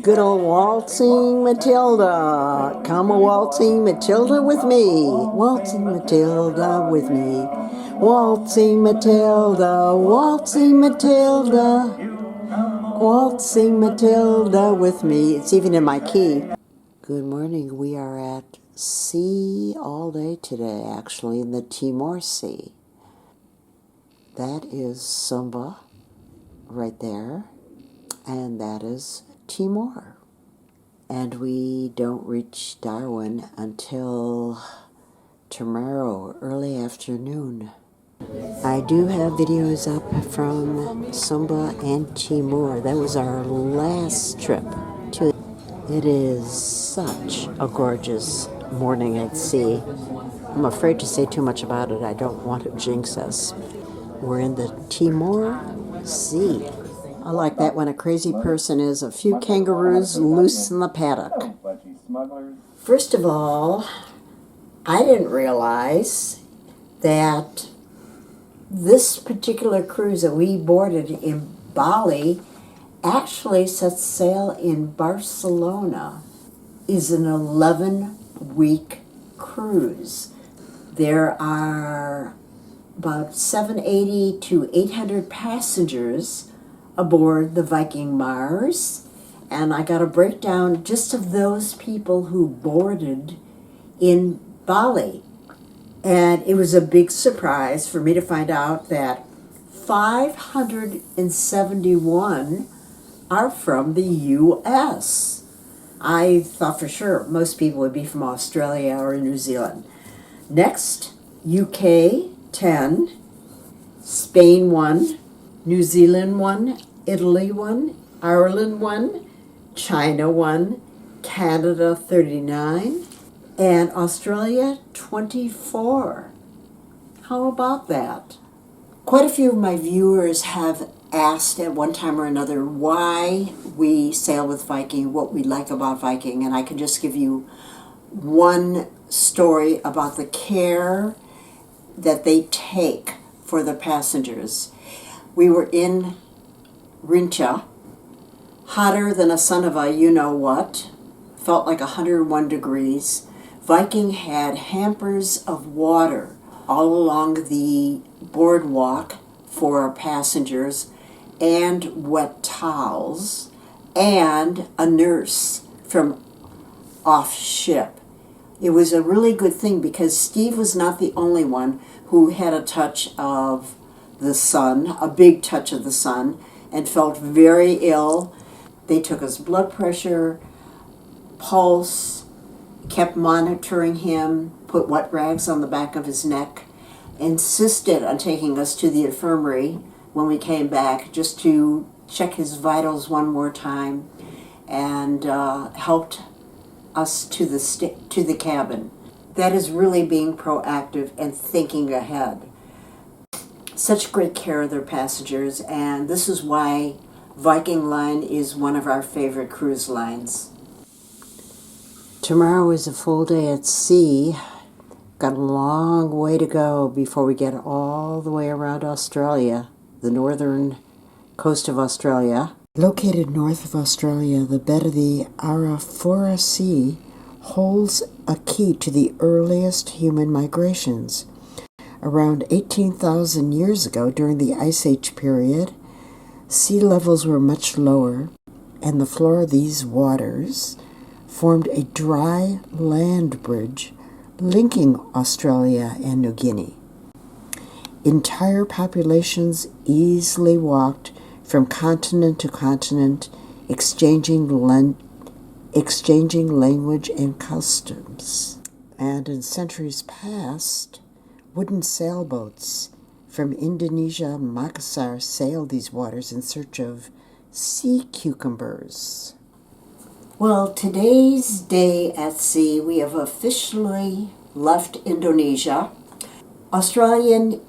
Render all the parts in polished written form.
Good old waltzing Matilda. Come a waltzing Matilda with me. Waltzing Matilda with me. Waltzing Matilda, waltzing Matilda. Waltzing Matilda with me. It's even in my key. Good morning. We are at sea all day today, actually, in the Timor Sea. That is Sumba right there, and that is Timor. And we don't reach Darwin until tomorrow, early afternoon. I do have videos up from Sumba and Timor. That was our last trip to. It is such a gorgeous morning at sea. I'm afraid to say too much about it. I don't want to jinx us. We're in the Timor Sea. I like that when a crazy person is a few kangaroos loose in the paddock. First of all, I didn't realize that this particular cruise that we boarded in Bali actually sets sail in Barcelona. Is an 11-week cruise. There are about 780 to 800 passengers aboard the Viking Mars, and I got a breakdown just of those people who boarded in Bali. And it was a big surprise for me to find out that 571 are from the U.S. I thought for sure most people would be from Australia or New Zealand. Next, UK 10, Spain 1, New Zealand 1, Italy 1, Ireland 1, China 1, Canada 39, and Australia 24. How about that? Quite a few of my viewers have asked at one time or another why we sail with Viking, what we like about Viking, and I can just give you one story about the care that they take for their passengers. We were in Rincha, hotter than a son of a you-know-what, felt like 101 degrees. Viking had hampers of water all along the boardwalk for our passengers, and wet towels, and a nurse from off ship. It was a really good thing because Steve was not the only one who had a touch of the sun, a big touch of the sun, and felt very ill. They took his blood pressure, pulse, kept monitoring him, put wet rags on the back of his neck, insisted on taking us to the infirmary when we came back just to check his vitals one more time, and helped us to the cabin. That is really being proactive and thinking ahead. Such great care of their passengers, and this is why Viking Line is one of our favorite cruise lines. Tomorrow is a full day at sea. Got a long way to go before we get all the way around Australia, the northern coast of Australia. Located north of Australia, the bed of the Arafura Sea holds a key to the earliest human migrations. Around 18,000 years ago, during the Ice Age period, sea levels were much lower, and the floor of these waters formed a dry land bridge linking Australia and New Guinea. Entire populations easily walked from continent to continent, exchanging language and customs. And in centuries past, wooden sailboats from Indonesia, Makassar, sailed these waters in search of sea cucumbers. Well, today's day at sea, we have officially left Indonesia. Australian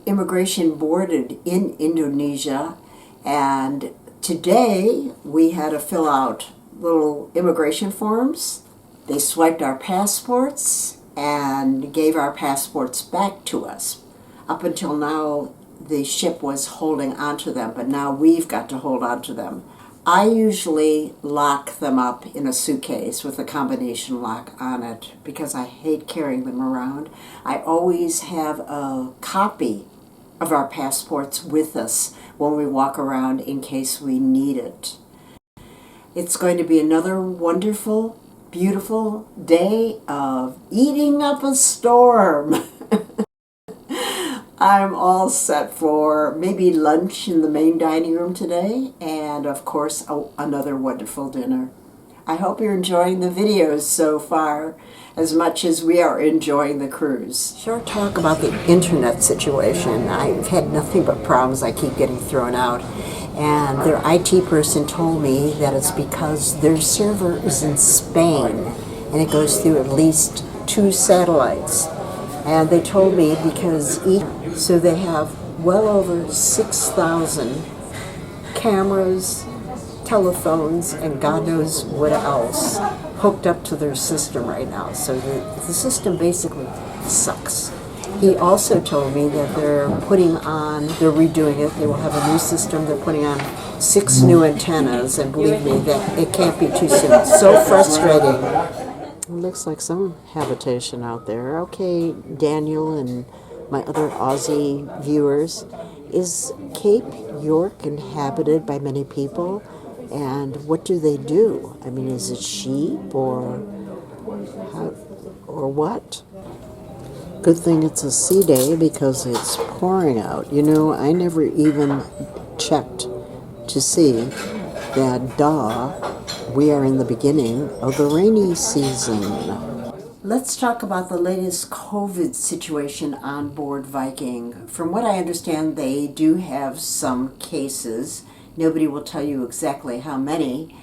immigration boarded in Indonesia, and today we had to fill out little immigration forms. They swiped our passports and gave our passports back to us. Up until now, the ship was holding on to them, but now we've got to hold on to them. I usually lock them up in a suitcase with a combination lock on it because I hate carrying them around. I always have a copy of our passports with us when we walk around in case we need it. It's going to be another wonderful, beautiful day of eating up a storm. I'm all set for maybe lunch in the main dining room today, and of course another wonderful dinner. I hope you're enjoying the videos so far as much as we are enjoying the cruise. Short talk about the internet situation. I've had nothing but problems. I keep getting thrown out. And their IT person told me that it's because their server is in Spain and it goes through at least 2 satellites. And they told me because so they have well over 6,000 cameras, telephones, and God knows what else hooked up to their system right now. So the system basically sucks. He also told me that they're redoing it. They will have a new system. They're putting on 6 new antennas, and believe me, that it can't be too soon. So frustrating. It looks like some habitation out there. Okay, Daniel and my other Aussie viewers, is Cape York inhabited by many people? And what do they do? I mean, is it sheep or what? Good thing it's a sea day because it's pouring out. You know, I never even checked to see that, we are in the beginning of the rainy season. Let's talk about the latest COVID situation on board Viking. From what I understand, they do have some cases. Nobody will tell you exactly how many.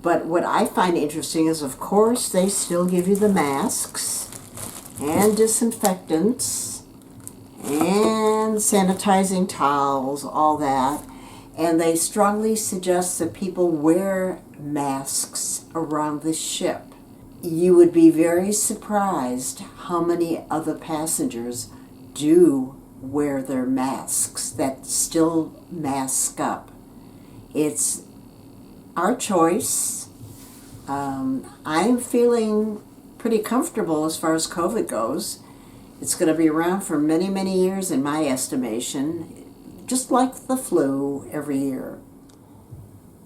But what I find interesting is, of course, they still give you the masks and disinfectants and sanitizing towels, all that. And they strongly suggest that people wear masks around the ship. You would be very surprised how many other passengers do wear their masks, that still mask up. It's our choice. I'm feeling pretty comfortable as far as COVID goes. It's going to be around for many, many years in my estimation, just like the flu every year.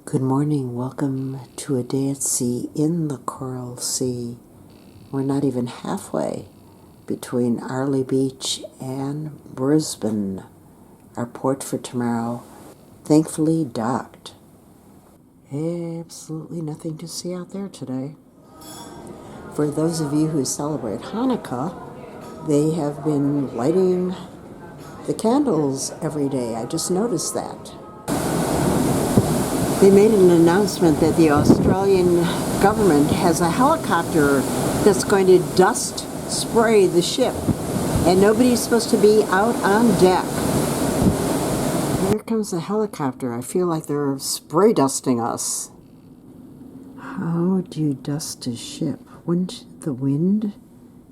Good morning. Welcome to a day at sea in the Coral Sea. We're not even halfway between Arley Beach and Brisbane. Our port for tomorrow, thankfully docked. Absolutely nothing to see out there today. For those of you who celebrate Hanukkah, they have been lighting the candles every day. I just noticed that. They made an announcement that the Australian government has a helicopter that's going to dust spray the ship, and nobody's supposed to be out on deck. Here comes the helicopter. I feel like they're spray dusting us. How do you dust a ship? Wouldn't the wind?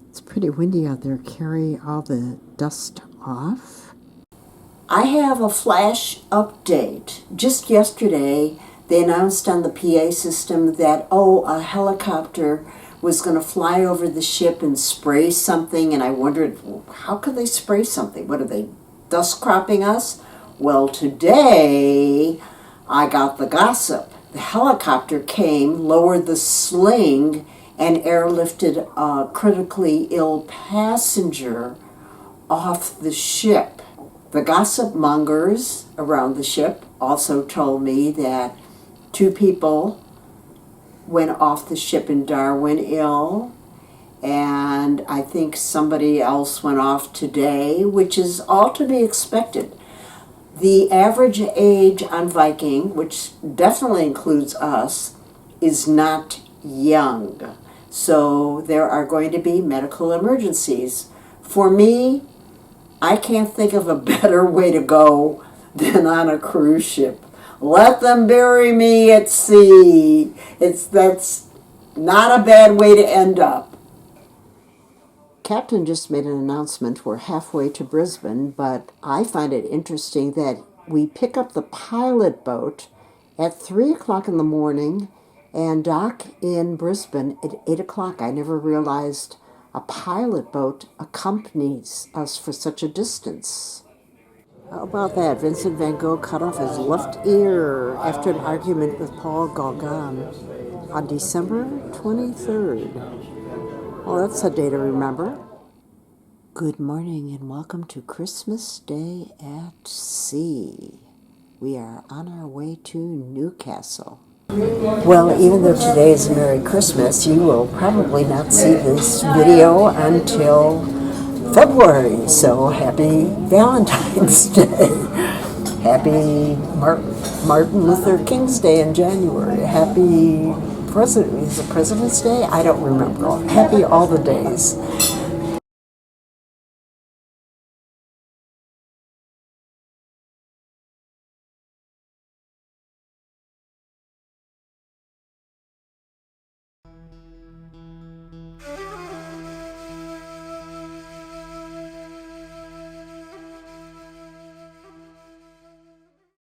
It's pretty windy out there. Carry all the dust off? I have a flash update. Just yesterday, they announced on the PA system that, a helicopter was going to fly over the ship and spray something, and I wondered, how could they spray something? What are they, dust cropping us? Well, today, I got the gossip. The helicopter came, lowered the sling, and airlifted a critically ill passenger off the ship. The gossip mongers around the ship also told me that 2 people went off the ship in Darwin ill, and I think somebody else went off today, which is all to be expected. The average age on Viking, which definitely includes us, is not young. So there are going to be medical emergencies. For me, I can't think of a better way to go than on a cruise ship. Let them bury me at sea. That's not a bad way to end up. Captain just made an announcement. We're halfway to Brisbane, but I find it interesting that we pick up the pilot boat at 3 o'clock in the morning and dock in Brisbane at 8 o'clock. I never realized a pilot boat accompanies us for such a distance. How about that? Vincent van Gogh cut off his left ear after an argument with Paul Gauguin on December 23rd. Well, that's a day to remember. Good morning and welcome to Christmas Day at Sea. We are on our way to Newcastle. Well, even though today is Merry Christmas, you will probably not see this video until February. So happy Valentine's Day. Happy Martin Luther King's Day in January. Happy President's Day? I don't remember. Happy all the days.